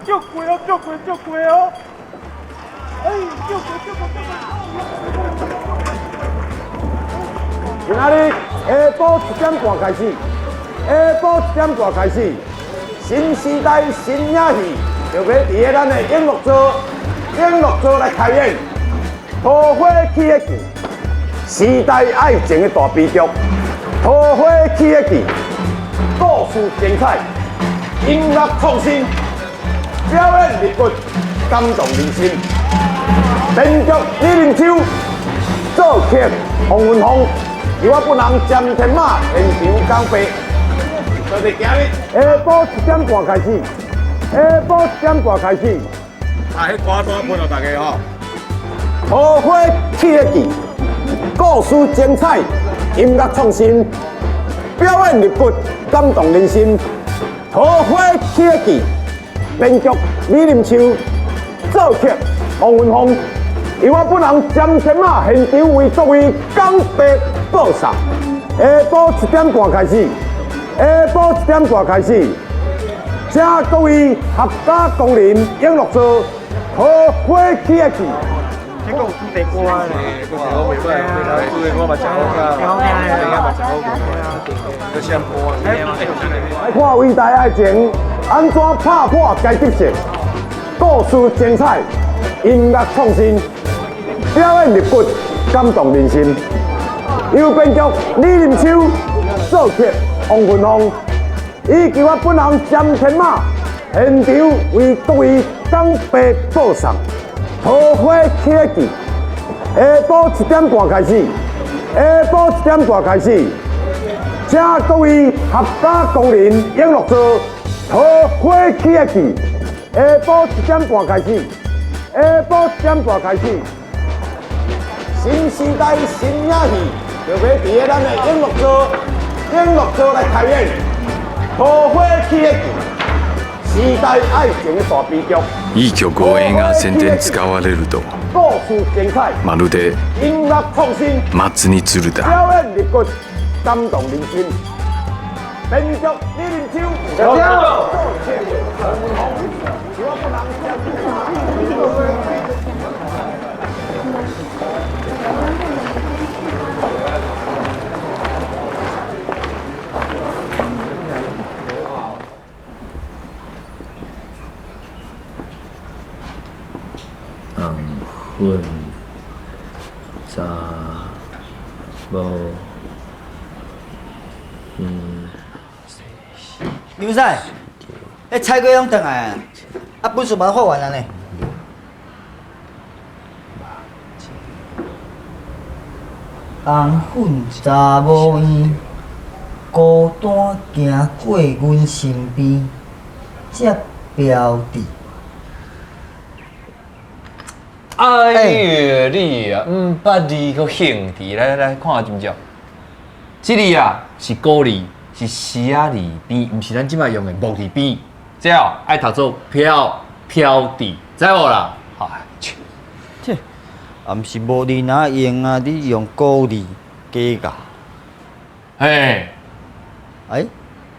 足贵哦，足贵足贵哦！哎，足贵足贵足贵！今仔日下晡1点半开始，下晡1点半开始，新时代新影戏就要伫咱的永乐座来开演。桃花起的剧，时代爱情的大悲剧，桃花起的剧，故事精彩，音乐创新，表演力骨，感动人心。编剧李明秋，作曲洪文峰，由我本人詹天马现场讲白。就伫今日下晡1点半开始，下晡1点半开始。啊，迄歌单分互大家吼。桃花起的剧，故事精彩，音乐创新，表演力骨，感动人心。桃花起的剧，编剧李林秋，作曲洪文峰，由我本人詹天马现场为各位讲白报送。下晡1点半开始，下晡1点半开始，请各位合家光临永乐座桃花起的剧。这个有主题歌啊，个是我袂歹，主题歌嘛真好听，挺好听的，嘛真好听，个闪播啊，来看伟大爱情安怎拍破该得胜，故事精彩，音乐创新，表演力骨，感动人心。由编剧李林秋，作曲洪文峰，以及我本人詹天马，现场为各位讲白报送。桃花起的剧，下晡1点半开始，下晡1点半开始，请各位合家光临永乐座桃花起的剧，下晡1点半开始，下晡1点半开始，新时代新影戏就要伫咱的永乐座来开演，桃花起的剧。時代愛情的大悲劇。いい曲を映画宣伝使われると故事精彩。まるで音楽創新。松に鶴だ。表演力骨，感動人心。編劇李林秋。小調。混杂无刘赛，迄菜粿拢转来啊，啊本事嘛发完了呢。红粉查某圆，孤单行过阮身边，这标志。哎呦，你啊，捌字个兄弟，来看下真少。这里啊是古字，是诗啊字边，毋是咱即摆用的木字边。这哦爱读做飘字，知无啦？切，啊毋是无字哪用啊？你用古字加教。嘿，哎，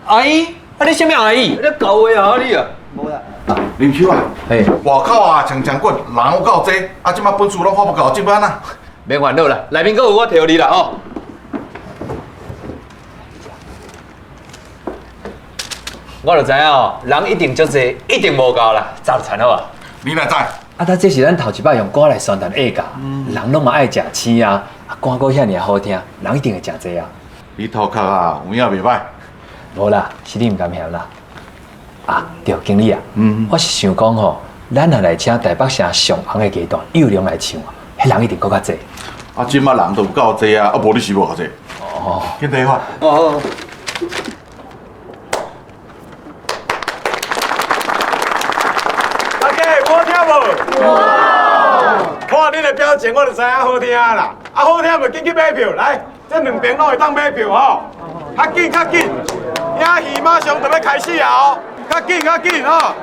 阿姨，啊你啥物阿姨？你搞话啊你啊？无啦。林秋啊，嘿，外口啊，长长骨，人有够济，啊，即摆本事拢发不够，即摆啊，免烦恼啦，内面阁有我摕你啦哦。我就知影哦，人一定足济，一定无够啦，早就惨好啊。你哪知？啊，这是咱头一摆用歌来宣传下架，人拢嘛爱食青啊，歌阁遐尔好听，人一定会诚济啊。你头壳啊，有影袂歹。无啦，是你毋甘嫌啦。啊，对，经理啊，我是想讲吼，咱若来请台北城上红的歌团幼龙来唱，迄人一定搁较济。啊，即摆人都有够济啊，啊，无你是无够济。哦，紧提法。哦。大家好听无？哇！看你的表情，我就知影好听啦。啊，好听就紧去买票，来，这两边拢会当买票吼。较紧较紧，影戏马上就要开始啊哦！较紧较紧吼。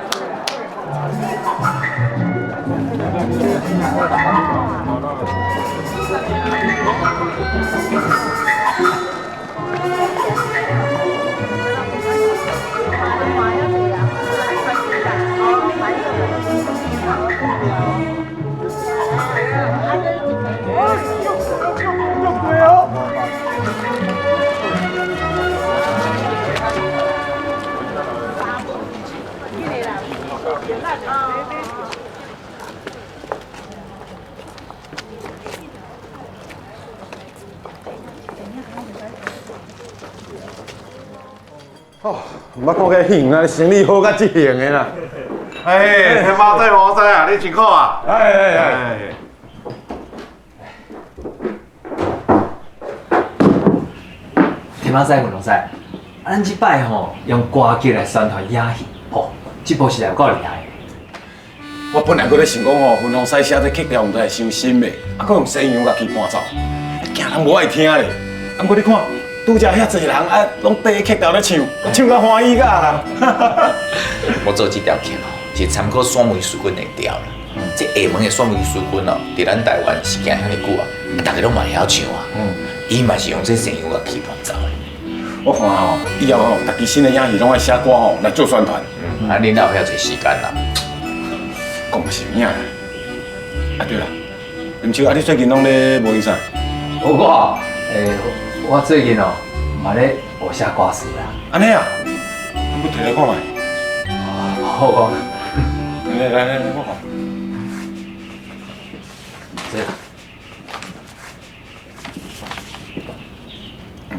哦，捌看个型啊，生理好甲这型的啦。哎，天猫在无在啊？你真好啊！哎，天马仔、运动仔，咱即摆吼用歌剧来宣传野戏，吼，这部实在有够厉害。我本来搁咧想讲吼，分红赛写这曲调，毋知会伤心袂，啊，搁用西洋乐器伴奏，惊人无爱听咧。啊，毋过你看，拄则遐济人啊，拢缀曲调咧唱，唱甲欢喜甲啦。我做这条曲哦，是参考选美术馆的调啦。这厦门的选美术馆哦，伫咱台湾是行遐尼久啊，大家拢嘛会晓唱啊。伊嘛是用这西洋乐器伴奏的。我看吼，以后吼，逐支新的影戏拢爱写歌吼来做宣传。啊，恁也有遐侪时间啦。讲是有影啦。啊对啦，林秋啊，你最近拢咧无闲啥？我最近哦，嘛咧学写歌词啦。安尼啊，你摕来看卖。好哦，来，我看。这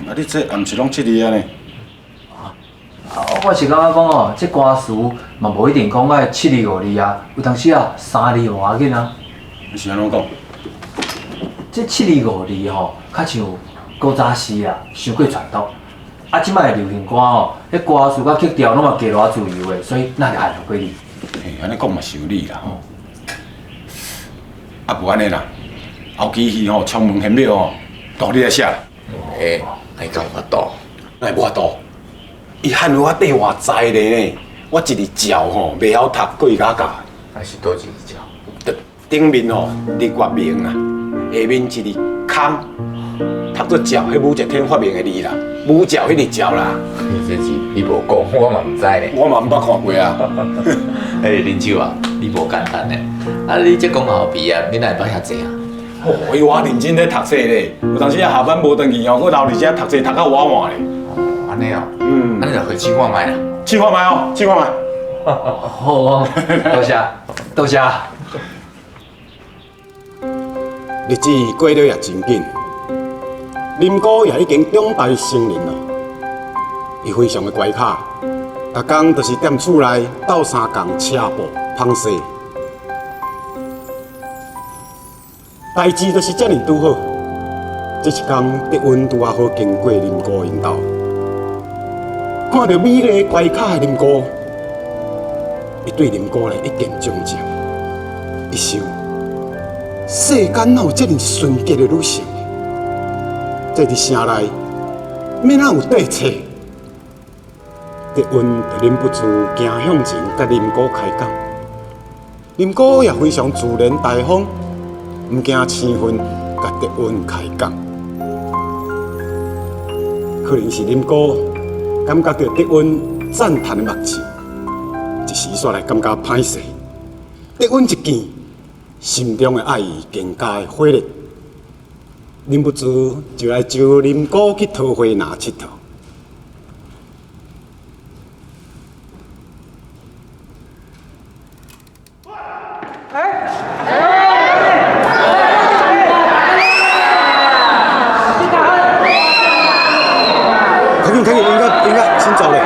啊，你这也毋是拢7字啊呢？我是感觉讲哦，这歌词嘛无一定讲爱7字5字啊，有当时啊3字无要紧啊。你是安怎讲？这7字5字吼，较像古早时啊，伤过传统。啊，即摆的流行歌吼，迄歌词甲曲调拢嘛加偌自由的，所以咱就按照过哩。嘿，安尼讲嘛是有理啦吼。啊，无安尼啦，后期戏吼，窗门玄妙吼，都你来写啦。诶，你敢有法度？哎，无法度。伊汉语我缀偌在咧呢，我一日照吼，袂晓读过伊甲教。还是多几招？顶面吼日月明啦，下面一字空，读做照，迄武则天发明的字啦，武照迄字照啦，你这是你无讲，我嘛毋知咧。我嘛毋捌看过啊。诶，林秋啊，你无简单咧。啊，你这讲后毕业，你哪会捌遐济啊？哦，伊我认真咧读册咧，有当时啊下班无转去吼，我留伫遮读册读到晚晚咧。哦，安尼哦。嗯，安尼就回去看卖啦。去看卖哦，去看卖。好哦，多谢。日子过得也真紧，林哥也已经长大成人了。伊非常的乖巧，逐工就是踮厝内斗三共车步芳西。代志就是遮尔拄好。这一天，德云拄啊好经过林哥因兜，看到美丽乖巧的林哥，伊对林哥来一见钟情，一想。世间哪有这样纯洁的女性？在伫城内，要哪有对策？德云就忍不住行向前，甲林哥开讲。林哥也非常自然大方，毋惊生分，甲德云开讲。可能是林哥感觉到德云赞叹的目睭，一时煞来感觉歹势。德云一见。心中的爱意更加的火热，忍不住就来招林哥去桃花那佚佗。可以，应该先走了。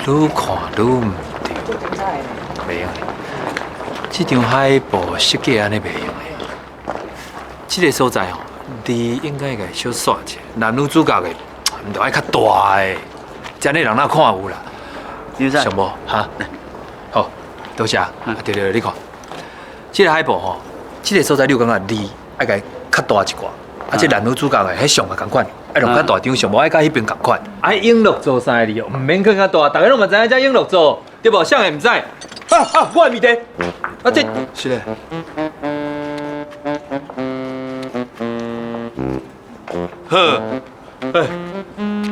愈看愈唔对，袂用的。这张海报设计安尼袂用的。这个所在吼，你应该个小耍者，男女主角的，唔着爱较大的。这样人哪看有啦？你在上无哈？好，多谢。对，你看，这个海报吼，这个所在你有感觉你爱甲较大一寡，这男女主角的迄上也同款，爱弄较大张，上无爱甲迄边同款。爱永乐做三个字哦，唔免更较大，大家拢嘛知影这永乐做，对无？谁会唔知？我的米地，这是嘞。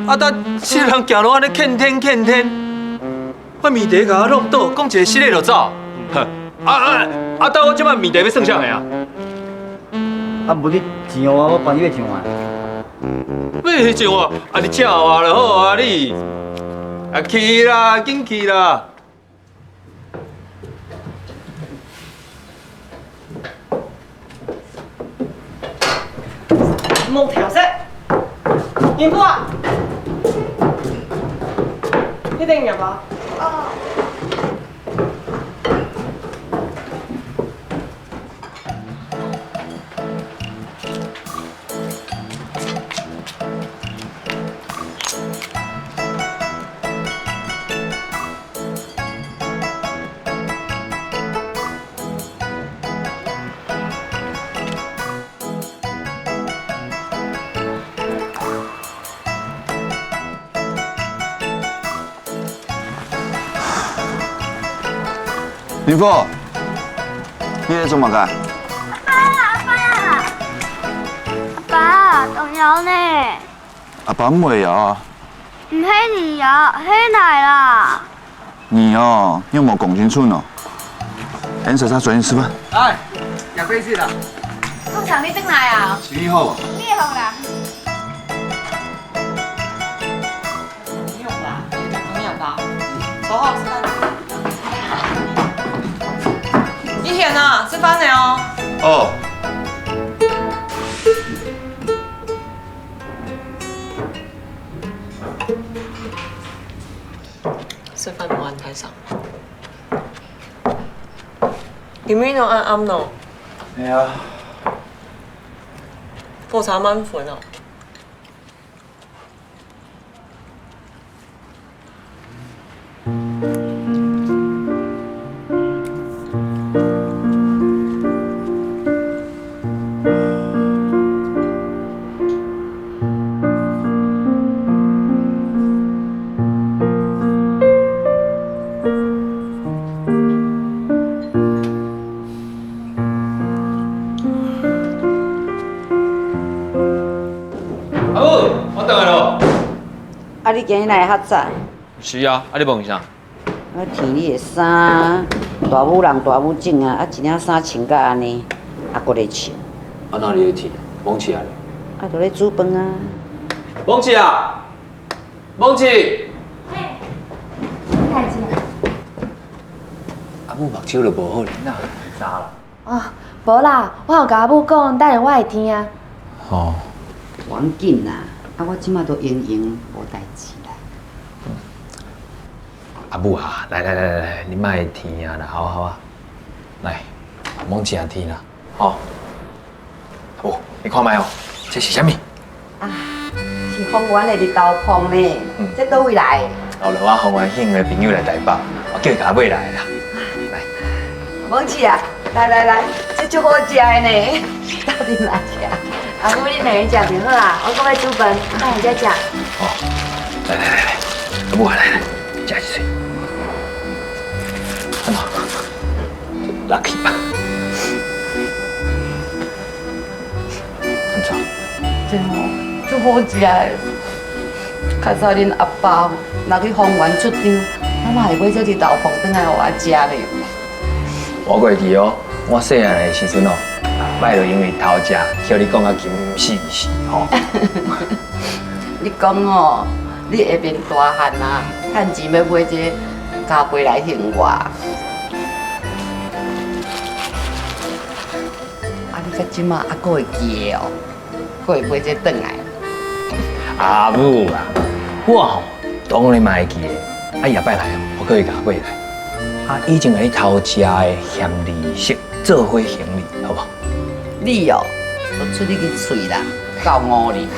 好，但这人行路安尼欠天，我面地甲我弄倒，讲一个失礼就走。但我即摆面地要算啥个啊？无你钱我帮你买钱啊。要钱啊？你请我就好啊你。去啦，紧去啦。冇调色，元夫啊，一定入啊！林父，你在做乜噶？阿爸，仲有呢？阿爸唔会有啊。唔系你有，系奶啦。你哦，又冇讲清楚呢。颜色他转去吃饭。哎，入飞机啦。通常你蒸奶啊？几号？几号啦？不用吧，不用吧。走好，吃饭。一天啊，吃饭了哦。哦。食飯冇人睇手。點樣都啱啱咯？係啊。貨產蚊款啊！啊，你今日来较早？是啊，你问啥？我添你的衫，大母人大母种啊，一领衫穿甲安尼，搁咧穿。哪里咧添？蒙起啊！都咧煮饭啊。蒙起啊！蒙起！太子。阿母目睭就无好哩，哪啥啦？啊，无啦，我有甲阿母讲，等下我会听啊。哦。无要紧啦，我即马都闲闲，无代志啦。阿母啊，来，你莫添啊啦，好啊，来，蒙起啊添啦，好。哦，你看卖哦，这是啥物？啊，是丰原的日头棚呢，这倒位来？后来我丰原县的朋友来台北，我叫伊甲我买来啦。来，蒙起啊，来，这足好食的呢，到底哪吃？阿母，你两个食就好啊，我搁要煮饭，等下再食。哦，来，阿母啊，来，食一水。什么？lucky 吧？很早。真好，足好食的。较早恁阿爸若去丰原出张，我嘛会买这日头棚转来互我食咧。我过去哦，我细汉的时阵哦，摆就因为偷食，叫你讲啊金死死吼。你讲哦，你下面大汉啊，趁钱要买这加杯来还我。啊，你到即马还阁会记的哦，阁会买这转来。阿母啊，我吼当然嘛会记的，啊夜摆来哦，我可以甲买来。啊，以前迄偷食的嫌利息做伙行李，好不好？你哦，都出你个嘴啦，够恶哩！